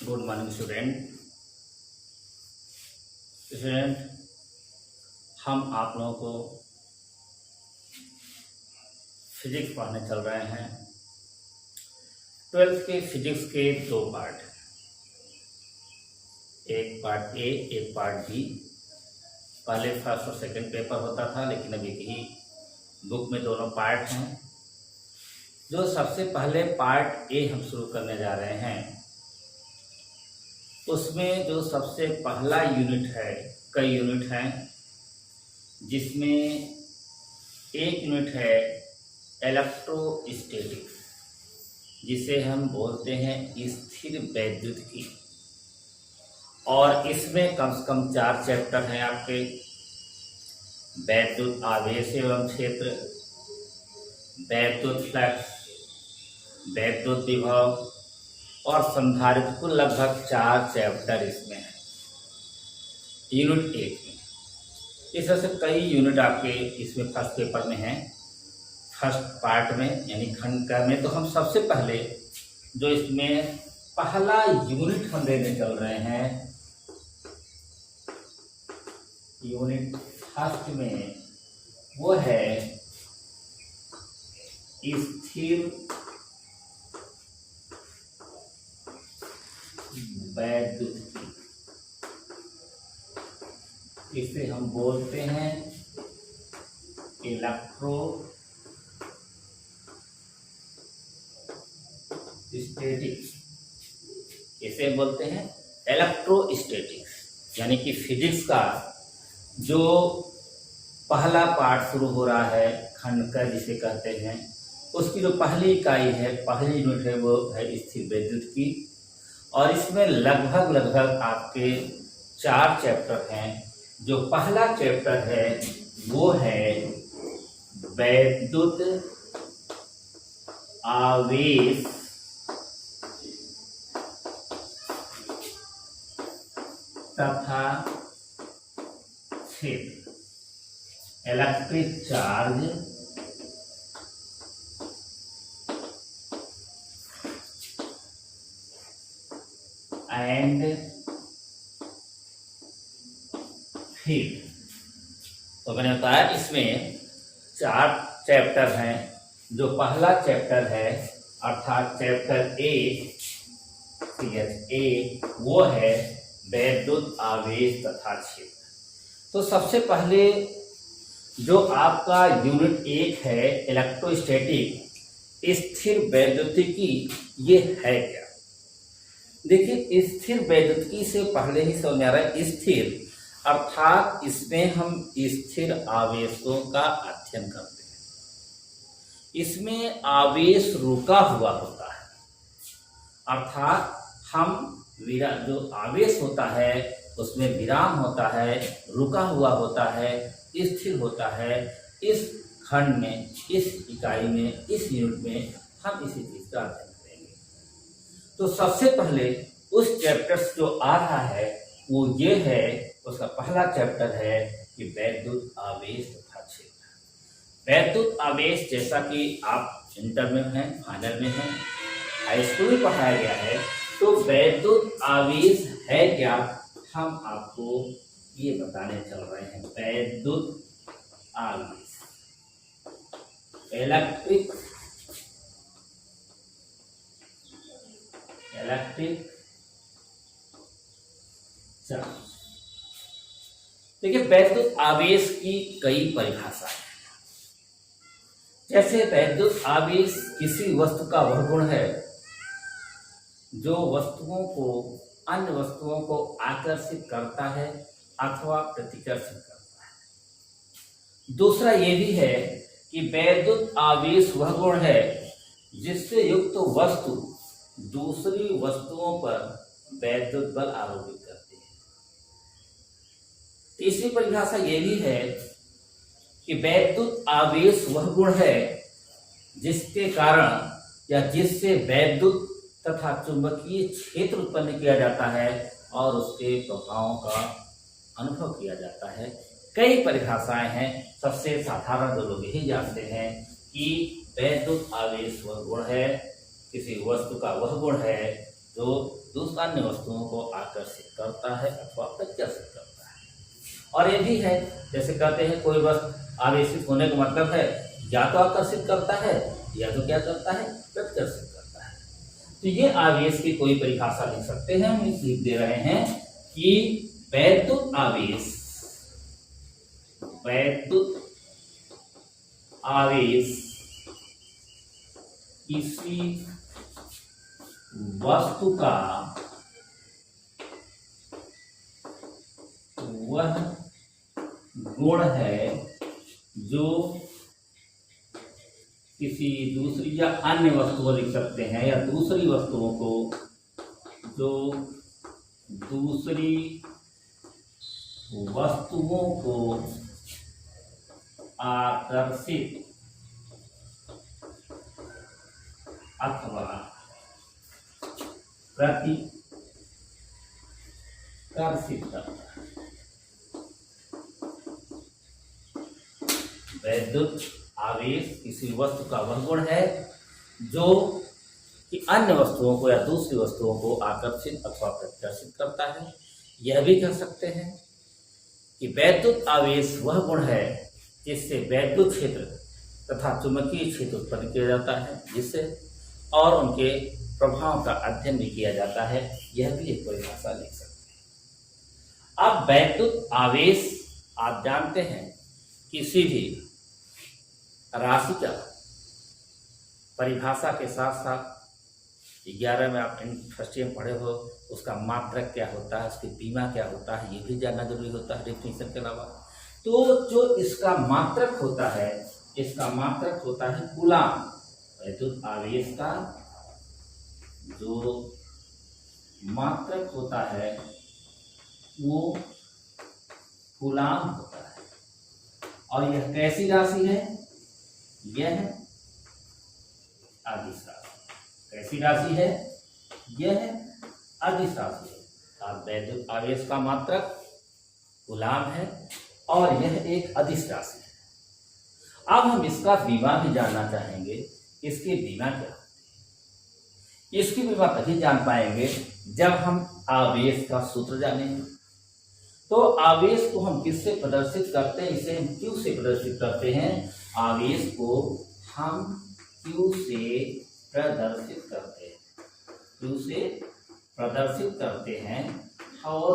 Good morning student. हम आप लोगों को फिजिक्स पढ़ने चल रहे हैं। 12th के फिजिक्स के दो पार्ट हैं, एक पार्ट ए एक पार्ट बी। पहले फर्स्ट और सेकंड पेपर होता था, लेकिन अभी ही बुक में दोनों पार्ट हैं। जो सबसे पहले पार्ट ए हम शुरू करने जा रहे हैं, उसमें जो सबसे पहला यूनिट है, कई यूनिट हैं, जिसमें एक यूनिट है इलेक्ट्रोस्टैटिक्स, जिसे हम बोलते हैं स्थिर वैद्युतिकी। और इसमें कम से कम 4 चैप्टर हैं आपके। वैद्युत आवेश एवं क्षेत्र, वैद्युत फ्लक्स, वैद्युत विभव और संधारित्र, कुल लगभग 4 चैप्टर इसमें है यूनिट 1 में। इस तरह से कई यूनिट आपके इसमें फर्स्ट पेपर में हैं, फर्स्ट पार्ट में यानी खंड क में। तो हम सबसे पहले जो इसमें पहला यूनिट हम लेने चल रहे हैं, यूनिट फर्स्ट में, वो है स्थिर वैद्युतिकी। इसे हम बोलते हैं इलेक्ट्रोस्टैटिक्स। इसे बोलते हैं इलेक्ट्रोस्टैटिक्स, यानी कि फिजिक्स का जो पहला पार्ट शुरू हो रहा है, खंड का जिसे कहते हैं, उसकी जो पहली इकाई है, पहली यूनिट है, वो है स्थिर वैद्युतिकी। और इसमें लगभग आपके 4 चैप्टर हैं। जो पहला चैप्टर है वो है वैद्युत आवेश तथा क्षेत्र, इलेक्ट्रिक चार्ज एंड फील्ड। तो मैंने बताया इसमें 4 चैप्टर हैं। जो पहला चैप्टर है, अर्थात चैप्टर ए, वो है वैद्युत आवेश तथा क्षेत्र। तो सबसे पहले जो आपका यूनिट 1 है इलेक्ट्रोस्टैटिक, स्थिर वैद्युतिकी, ये है क्या? देखिए, स्थिर वैद्युतिकी से पहले ही समझ आ रहा है स्थिर, अर्थात इसमें हम स्थिर आवेशों का अध्ययन करते हैं। इसमें आवेश रुका हुआ होता है, अर्थात हम जो आवेश होता है उसमें विराम होता है, रुका हुआ होता है, स्थिर होता है। इस खंड में, इस इकाई में, इस यूनिट में हम इसी चीज का अध्ययन करेंगे। तो सबसे पहले उस चैप्टर जो आ रहा है वो ये है, उसका पहला चैप्टर है कि वैद्युत आवेश तथा क्षेत्र। वैद्युत आवेश, जैसा कि आप इंटर में हैं, फाइनल में हैं, हाई स्कूल में पढ़ाया गया है। तो वैद्युत आवेश है क्या, हम आपको ये बताने चल रहे हैं। वैद्युत आवेश, इलेक्ट्रिक चार्ज। देखिए, वैद्युत आवेश की कई परिभाषाएं हैं। जैसे वैद्युत आवेश किसी वस्तु का वह गुण है जो वस्तुओं को, अन्य वस्तुओं को आकर्षित करता है अथवा प्रतिकर्षित करता है। दूसरा ये भी है कि वैद्युत आवेश वह गुण है जिससे युक्त वस्तु दूसरी वस्तुओं पर वैद्युत बल आरोपित करती है। तीसरी परिभाषा ये भी है कि वैद्युत आवेश वह गुण है जिसके कारण या जिससे वैद्युत तथा चुंबकीय क्षेत्र उत्पन्न किया जाता है और उसके प्रभावों का अनुभव किया जाता है। कई परिभाषाएं हैं। सबसे साधारण जो लोग यही जानते हैं कि वैद्युत आवेश वह गुण है, किसी वस्तु का वह गुण है जो दूसरी अन्य वस्तुओं को आकर्षित करता है अथवा प्रत्याशित करता है। और ये भी है, जैसे कहते हैं कोई वस्तु आवेशित होने का मतलब है या तो आकर्षित करता है या तो क्या करता है, प्रत्याशित करता है। तो ये आवेश की कोई परिभाषा लिख सकते हैं, हम लिख दे रहे हैं कि वैद्युत आवेश किसी वस्तु का वह गुण है जो किसी दूसरी या अन्य वस्तु को लिख सकते हैं, या दूसरी वस्तुओं को, जो दूसरी वस्तुओं को आकर्षित अथवा प्रतिकर्षित करता है। वैद्युत आवेश किसी वस्तु का वह गुण है जो कि अन्य वस्तुओं को या दूसरी वस्तुओं को आकर्षित अथवा प्रत्याशित करता है। यह भी कह सकते हैं कि वैद्युत आवेश वह गुण है जिससे वैद्युत क्षेत्र तथा चुंबकीय क्षेत्र उत्पन्न किया जाता है, जिससे और उनके प्रभाव का अध्ययन भी किया जाता है। यह भी एक परिभाषा लिख सकते हैं। अब वैद्युत आवेश आप जानते हैं किसी भी राशि का परिभाषा के साथ साथ 11 में आप फर्स्ट ईयर में पढ़े हो, उसका मात्रक क्या होता है, उसकी बीमा क्या होता है, ये भी जानना जरूरी होता है डेफिनेशन के अलावा। तो जो इसका मात्रक होता है, इसका मात्रक होता है कूलाम। वैद्युत आवेश का जो मात्रक होता है वो कूलाम होता है। और यह कैसी राशि है? यह अदिश राशि। कैसी राशि है? यह अदिश राशि है। अब वैद्युत आवेश का मात्रक कूलाम है और यह एक अदिश राशि है। अब हम इसका बीमा भी जानना चाहेंगे। इसकी बीमा क्या होती है? इसकी बीमा तभी जान पाएंगे जब हम आवेश का सूत्र जानेंगे। तो आवेश को हम किससे प्रदर्शित करते हैं? इसे हम Q से प्रदर्शित करते हैं। आवेश को हम Q से प्रदर्शित करते हैं, Q से प्रदर्शित करते हैं। और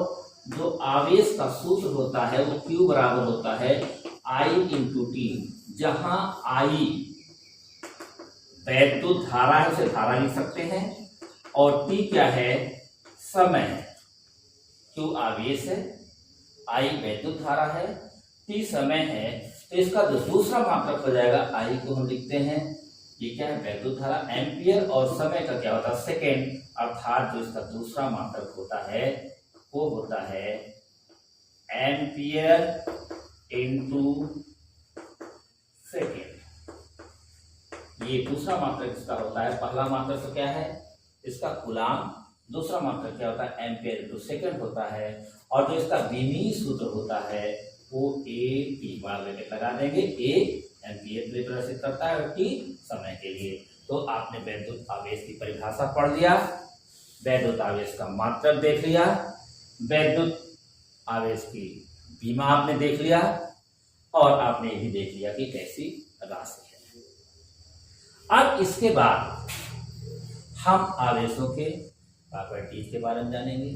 जो आवेश का सूत्र होता है वो Q बराबर होता है I इंटू टी, जहां I वैद्युत धारा है, उसे धारा लिख सकते हैं, और T क्या है? समय। Q आवेश है, I वैद्युत धारा है, T समय है। तो इसका जो दूसरा मात्रक हो जाएगा I को हम लिखते हैं, ये क्या है? वैद्युत धारा, एम्पियर, और समय का क्या होता है? सेकेंड। अर्थात जो इसका दूसरा मात्रक होता है वो होता है एम्पियर इंटू सेकेंड। ये दूसरा मात्रक इसका होता है। पहला मात्रक तो क्या है? इसका कूलाम। दूसरा मात्रक क्या होता है? एम्पियर इंटू सेकेंड होता है। और जो इसका बीमीय सूत्र होता है वो ए टी बार लगा देंगे। ए एम्पियर के लिए प्रदर्शित करता है और टी समय के लिए। तो आपने वैद्युत आवेश की परिभाषा पढ़ लिया, वैद्युत आवेश का मात्रक देख लिया, वैद्युत आवेश की बीमा आपने देख लिया, और आपने ये भी देख लिया कि कैसी राशि है। अब इसके बाद हम आवेशों के प्रॉपर्टीज के बारे में जानेंगे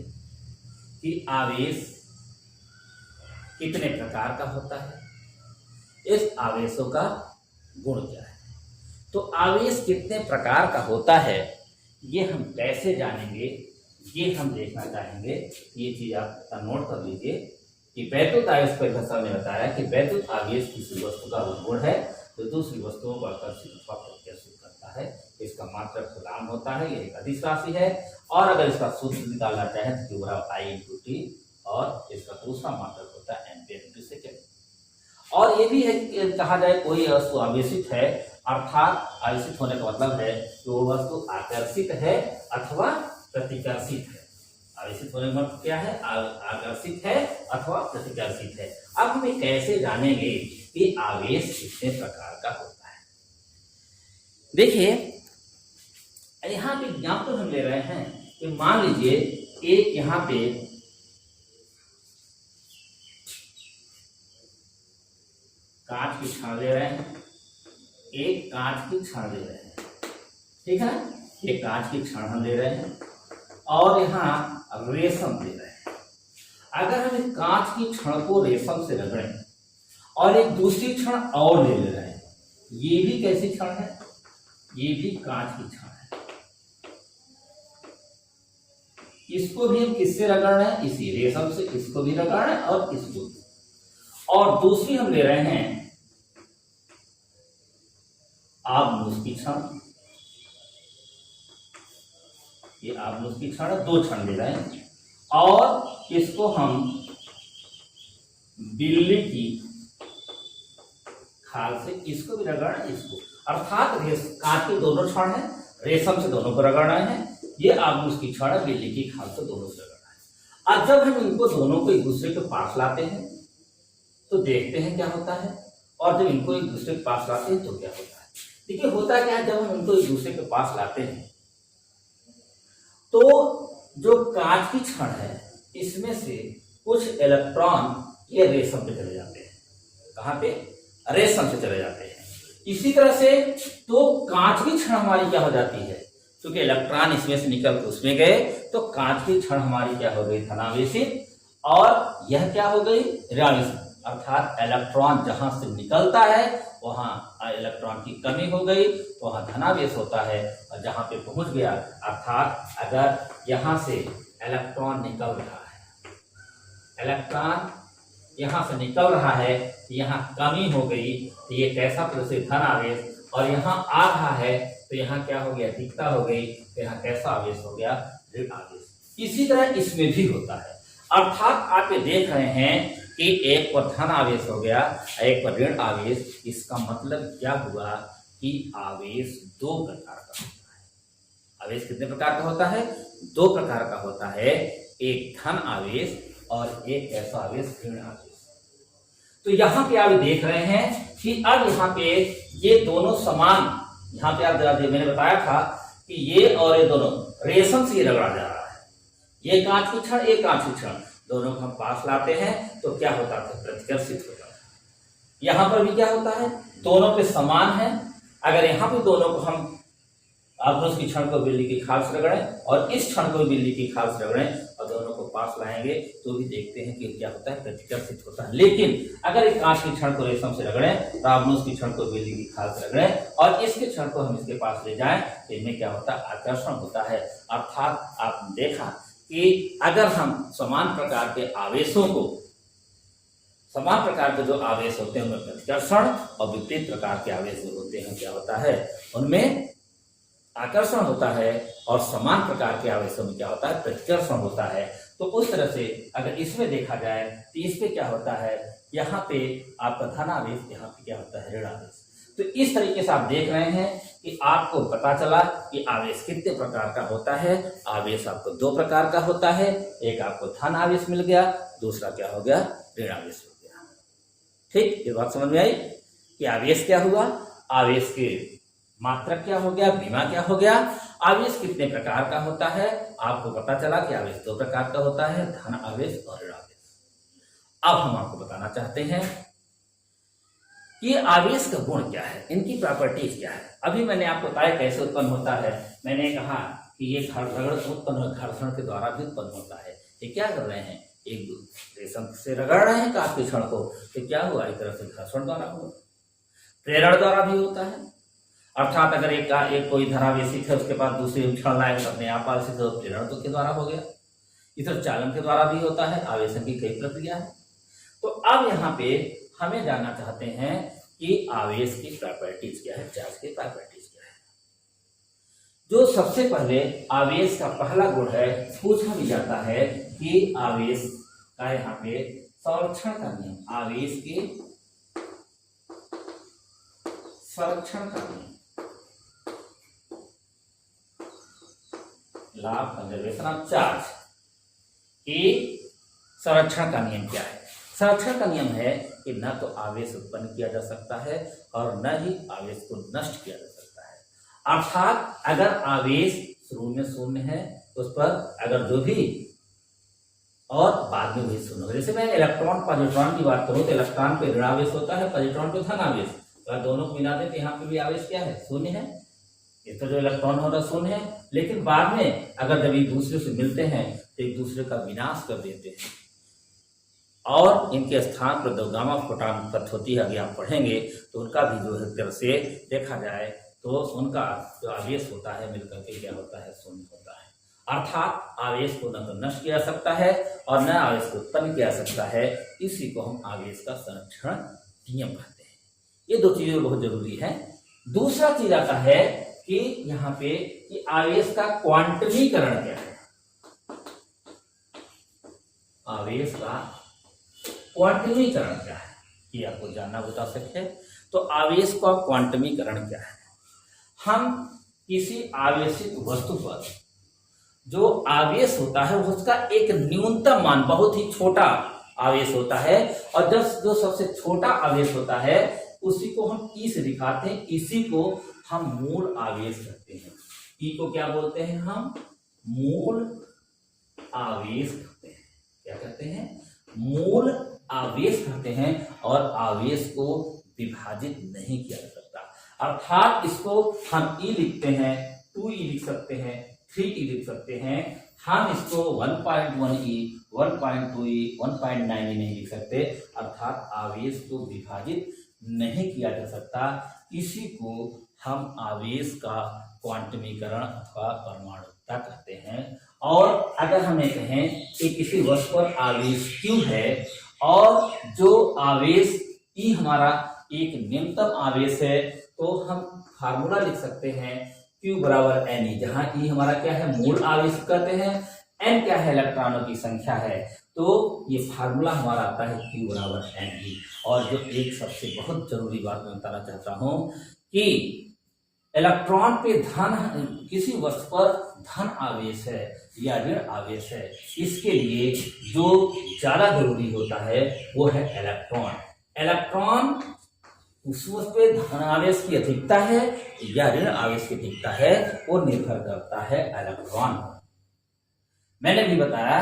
कि आवेश कितने प्रकार का होता है, इस आवेशों का गुण क्या है। तो आवेश कितने प्रकार का होता है ये हम कैसे जानेंगे, ये हम देखना चाहेंगे। ये चीज आप नोट कर लीजिए कि वैद्युत आवेश परिभाषा ने बताया कि वैद्युत आवेश किसी वस्तु का वो गुण है जो दूसरी वस्तुओं को आकर्षित अथवा प्रत्याशित करता है। इसका मात्रक कूलाम होता है, यह एक अदिश राशि है। और अगर इसका सूत्र निकालना चाहें तो Q बराबर I इंटू टी, और इसका दूसरा मात्रक होता है एम्पियर इंटू सेकेंड। और ये भी है कि कहा जाए कोई वस्तु आवेशित है, अर्थात आवेशित होने का मतलब है कि वो वस्तु आकर्षित है अथवा प्रतिकर्षित है। आवेशित होने का मतलब क्या है? आकर्षित है अथवा प्रतिकर्षित है। अब हम ये कैसे जानेंगे कि आवेश कितने प्रकार का होता है? देखिए, यहाँ पे एग्जाम्पल हम ले रहे हैं कि मान लीजिए एक यहां पे कांच की छड़ ले रहे हैं, एक कांच की छड़ ले रहे हैं, ठीक है, एक कांच की छड़ हम ले रहे हैं और यहाँ रेशम ले रहे हैं। अगर हम इस कांच की छड़ को रेशम से रगड़ें और एक दूसरी छड़ और ले रहे हैं, ये भी कैसी छड़ है, ये भी कांच की छड़ है, इसको भी हम किससे रगड़ रहे हैं, इसी रेशम से, इसको भी रगड़ रहे हैं और इसको भी। और दूसरी हम ले रहे हैं आबनूस की छड़, ये आबनूस की छड़, दो छड़ ले रहे हैं और इसको हम बिल्ली की खाल से, इसको भी रगड़ रहे हैं, इसको, अर्थात कांच के दोनों छड़ हैं, रेशम से दोनों को रगड़ रहे हैं, ये आबनूस की छड़ बिल्ली की खाल से दोनों से रगड़ रहे हैं। अब जब हम इनको दोनों को एक दूसरे के पास लाते हैं तो देखते हैं क्या होता है, और जब इनको एक दूसरे के पास लाते हैं तो क्या होता है। देखिए होता क्या है, जब हम इनको एक दूसरे के पास लाते हैं तो जो कांच की छड़ है इसमें से कुछ इलेक्ट्रॉन ये रेशम पे चले जाते हैं, कहां पे, रेशम से चले जाते हैं। इसी तरह से तो कांच की छड़ हमारी क्या हो जाती है, क्योंकि इलेक्ट्रॉन इसमें से निकल के उसमें गए तो कांच की छड़ हमारी क्या हो गई, धनावेशित, और यह क्या हो गई, ऋणावेशित, अर्थात इलेक्ट्रॉन जहां से निकलता है वहां इलेक्ट्रॉन की कमी हो गई, वहां धनावेश होता है, और जहां पे पहुंच गया, अर्थात अगर यहां से इलेक्ट्रॉन निकल रहा है, इलेक्ट्रॉन यहां से निकल रहा है, यहाँ कमी हो गई, तो ये कैसा प्रदर्शित, धनावेश, और यहाँ आ रहा है तो यहाँ क्या हो गया, अधिकता हो गई, तो यहाँ कैसा आवेश हो गया, ऋण आवेश। इसी तरह इसमें भी होता है, अर्थात आप ये देख रहे हैं कि एक पर धन आवेश हो गया, एक पर ऋण आवेश। इसका मतलब क्या हुआ कि आवेश दो प्रकार का होता है। आवेश कितने प्रकार का होता है, दो प्रकार का होता है, एक धन आवेश और एक ऐसा आवेश ऋण आवेश। तो यहाँ पे आप देख रहे हैं कि अब यहाँ पे ये दोनों समान, यहाँ पे आप मैंने बताया था कि ये और ये दोनों रेशम से रगड़ा जा रहा है, ये कांच की छड़, एक कांच की छड़, दोनों को हम पास लाते हैं तो क्या होता था, प्रतिकर्षित हो जाता है। यहां पर भी क्या होता है, दोनों पे समान है, अगर यहाँ पे दोनों को हम आबनूस की छड़ को बिल्ली की खाल से रगड़ें और इस छड़ को बिल्ली की खाल से रगड़ें और दोनों को पास लाएंगे तो भी देखते हैं कि क्या होता है, प्रतिकर्षित होता है। लेकिन अगर एक कांच की छड़ को रेशम से रगड़ें तो आबनूस की छड़ को बिल्ली की खाल से रगड़ें और इसके छड़ को हम इसके पास ले जाएं तो इनमें क्या होता है, आकर्षण होता है। अर्थात आपने देखा कि अगर हम समान प्रकार के आवेशों को, समान प्रकार के जो आवेश होते हैं उनमें प्रतिकर्षण और विपरीत प्रकार के आवेश जो होते हैं क्या होता है, उनमें आकर्षण होता है, और समान प्रकार के आवेशों में क्या होता है, प्रतिकर्षण होता है। तो उस तरह से अगर इसमें देखा जाए तो इसमें क्या होता है, यहाँ पे आपका धन आवेश, यहाँ पे क्या होता है, ऋण आवेश। तो इस तरीके से आप देख रहे हैं कि आपको पता चला कि आवेश कितने प्रकार का होता है। आवेश आपको दो प्रकार का होता है, एक आपको धन आवेश मिल गया, दूसरा क्या हो गया, ऋण आवेश हो गया। ठीक, ये बात समझ में आई कि आवेश क्या हुआ, आवेश के मात्रक क्या हो गया, बीमा क्या हो गया, आवेश कितने प्रकार का होता है। आपको पता चला कि आवेश दो प्रकार का होता है, धन आवेश और ऋण आवेश। अब हम आपको बताना चाहते हैं कि आवेश का गुण क्या है, इनकी प्रॉपर्टीज क्या है। अभी मैंने आपको बताया कैसे उत्पन्न होता है, मैंने कहा कि ये रगड़ उत्पन्न घर्षण के द्वारा भी उत्पन्न होता है। ये क्या कर रहे हैं, एक रेशम से रगड़ रहे हैं कांच के छड़ को, तो क्या हुआ, एक तरह से घर्षण द्वारा हुआ। प्रेरण द्वारा भी होता है, अर्थात अगर एक कोई धनावेशित है उसके पास दूसरी छड़ लाए तो अपने आप आवेशित हो, प्रेरण के द्वारा हो गया। इधर चालन के द्वारा भी होता है, आवेशन की कई प्रक्रिया है। तो अब यहाँ पे हमें जानना चाहते हैं कि आवेश की प्रॉपर्टीज क्या है, चार्ज की प्रॉपर्टीज क्या है। जो सबसे पहले आवेश का पहला गुण है, पूछा भी जाता है कि आवेश का यहाँ पे संरक्षण का नियम, आवेश के संरक्षण का नियम, law of conservation of charge की संरक्षण का नियम क्या है। संरक्षण का नियम है कि न तो आवेश उत्पन्न किया जा सकता है और न ही आवेश को नष्ट किया जा सकता है। अर्थात अगर आवेश शुरू में शून्य है उस पर अगर जो भी और बाद में भी शून्य होगा। जैसे मैं इलेक्ट्रॉन पॉजिट्रॉन की बात करूं तो इलेक्ट्रॉन पे ऋण आवेश होता है, पॉजिट्रॉन पे धन आवेश। तो दोनों को मिला दें तो यहाँ पे भी आवेश क्या है, शून्य है। ये तो जो इलेक्ट्रॉन हो रहा शून्य है, लेकिन बाद में अगर जब एक दूसरे से मिलते हैं तो एक दूसरे का विनाश कर देते हैं और इनके स्थान पर जो गामा फोटॉन उत्पत्ति होती है, अगर आप पढ़ेंगे तो उनका भी जो है तरह से देखा जाए तो उनका जो आवेश होता है मिलकर के क्या होता है, शून्य होता है। अर्थात आवेश को न तो नष्ट किया जा सकता है और न आवेश को उत्पन्न किया जा सकता है। इसी को हम आवेश का संरक्षण नियम कहते हैं। ये दो चीजें बहुत जरूरी है। दूसरा चीज आता है कि यहाँ पे कि आवेश का क्वांटमीकरण क्या है। आवेश का क्वांटमीकरण क्या है ये आपको जानना बता सकते। तो आवेश का क्वांटमीकरण क्या है, हम किसी आवेशित वस्तु पर जो आवेश होता है उसका एक न्यूनतम मान, बहुत ही छोटा आवेश होता है, और जब जो सबसे छोटा आवेश होता है उसी को हम ई से दिखाते हैं। इसी को हम मूल आवेश कहते हैं। ई को क्या बोलते हैं, हम मूल आवेश कहते हैं। क्या कहते हैं, मूल आवेश कहते हैं। और आवेश को विभाजित नहीं किया जा सकता, अर्थात इसको हम ई लिखते हैं, 2e लिख सकते हैं, 3e लिख सकते हैं। हम इसको 1.1e, 1.2e, 1.9e नहीं लिख सकते, अर्थात आवेश को विभाजित नहीं किया जा सकता। इसी को हम आवेश का क्वांटमीकरण अथवा परमाणुता कहते हैं। और अगर हमें कहें कि किसी वस्तु पर आवेश Q है और जो आवेश E हमारा एक न्यूनतम आवेश है, तो हम फार्मूला लिख सकते हैं Q बराबर Ne, जहां E हमारा क्या है, मूल आवेश कहते हैं, N क्या है, इलेक्ट्रॉनों की संख्या है। तो ये फार्मूला हमारा आता है Q बराबर Ne। और जो एक सबसे बहुत जरूरी बात मैं बताना चाहता हूं कि इलेक्ट्रॉन पे धन, किसी वस्तु पर धन आवेश है या ऋण आवेश है, इसके लिए जो ज्यादा जरूरी होता है वो है इलेक्ट्रॉन। इलेक्ट्रॉन उस वस्तु पे धन आवेश की अधिकता है या ऋण आवेश की अधिकता है, वो निर्भर करता है इलेक्ट्रॉन पर। मैंने भी बताया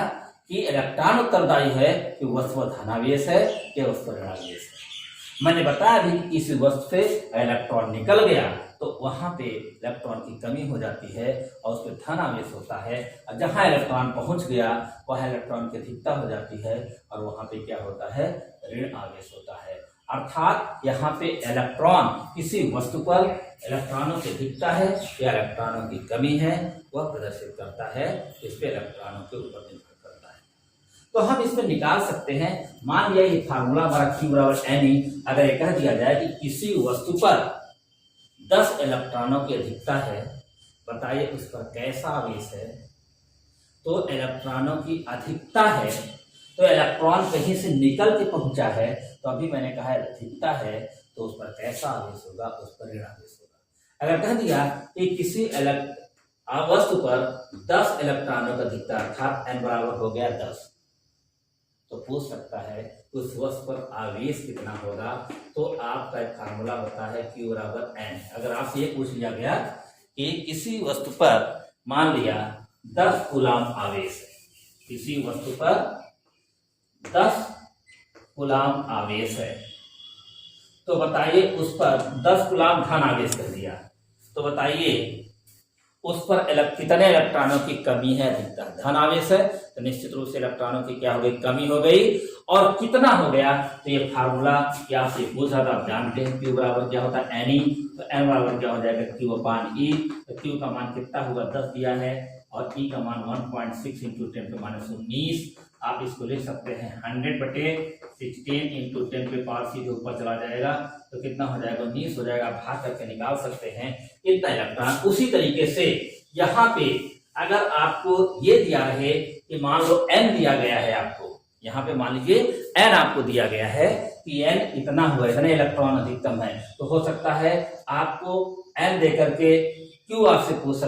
कि इलेक्ट्रॉन उत्तरदायी है कि वस्तु धनावेश है या वस्तु ऋणावेश है। मैंने बताया भी कि इस वस्तु से इलेक्ट्रॉन निकल गया तो वहां पे इलेक्ट्रॉन की कमी हो जाती है और उस पर धन आवेश होता है, और जहां इलेक्ट्रॉन पहुंच गया वहां इलेक्ट्रॉन की अधिकता हो जाती है और वहां पे क्या होता है, ऋण आवेश होता है। अर्थात यहाँ पे इलेक्ट्रॉन, किसी वस्तु पर इलेक्ट्रॉनों की अधिकता है या इलेक्ट्रॉनों की कमी है, वह प्रदर्शित करता है, इस पे इलेक्ट्रॉनों के ऊपर निर्भर करता है। तो हम इसमें निकाल सकते हैं, मान लिया ये फार्मूला हमारा Q बराबर Ne, अगर ये कह दिया जाए कि किसी वस्तु पर 10 इलेक्ट्रॉनों की अधिकता है, बताइए उस पर कैसा आवेश है। तो इलेक्ट्रॉनों की अधिकता है, तो इलेक्ट्रॉन कहीं से निकल के पहुंचा है, तो अभी मैंने कहा अधिकता है तो उस पर कैसा आवेश होगा, उस पर ऋण आवेश होगा। अगर कह दिया कि किसी वस्तु पर 10 इलेक्ट्रॉनों की अधिकता, अर्थात n बराबर हो गया 10, तो पूछ सकता है उस वस्तु पर आवेश कितना होगा। तो आपका एक फार्मूला होता है Q बराबर N। अगर आपसे ये पूछ लिया गया कि किसी वस्तु पर मान लिया 10 कूलाम आवेश है, किसी वस्तु पर 10 कूलाम आवेश है, तो बताइए उस पर 10 कूलाम धन आवेश कर दिया, तो बताइए उस पर कितने इलेक्ट्रॉनों की कमी है, अधिकता। धन आवेश है तो निश्चित रूप से इलेक्ट्रॉनों की क्या हो गई, कमी हो गई। और कितना हो गया, तो ये फार्मूला क्या आपसे पूछा था, आप जानते हैं Q बराबर क्या होता है Ne, तो N बराबर क्या हो जाएगा Q अपान E। तो Q का मान कितना होगा, 10 दिया है, और E का मान 1.6 इंटू 10⁻19। आप इसको लिख सकते हैं 100/16 इंटू 10⁻⁴ सीधे ऊपर चला जाएगा, तो कितना हो जाएगा, 19 हो जाएगा। भाग करके निकाल सकते हैं कितना इलेक्ट्रॉन। उसी तरीके से यहाँ पे अगर आपको ये दिया रहे कि मान लो N दिया गया है आपको, यहाँ पे मान लीजिए N आपको दिया गया है कि N इतना हुआ, इतने इलेक्ट्रॉन अधिकतम है, तो हो सकता है आपको N देकर के Q आपसे पूछ सकते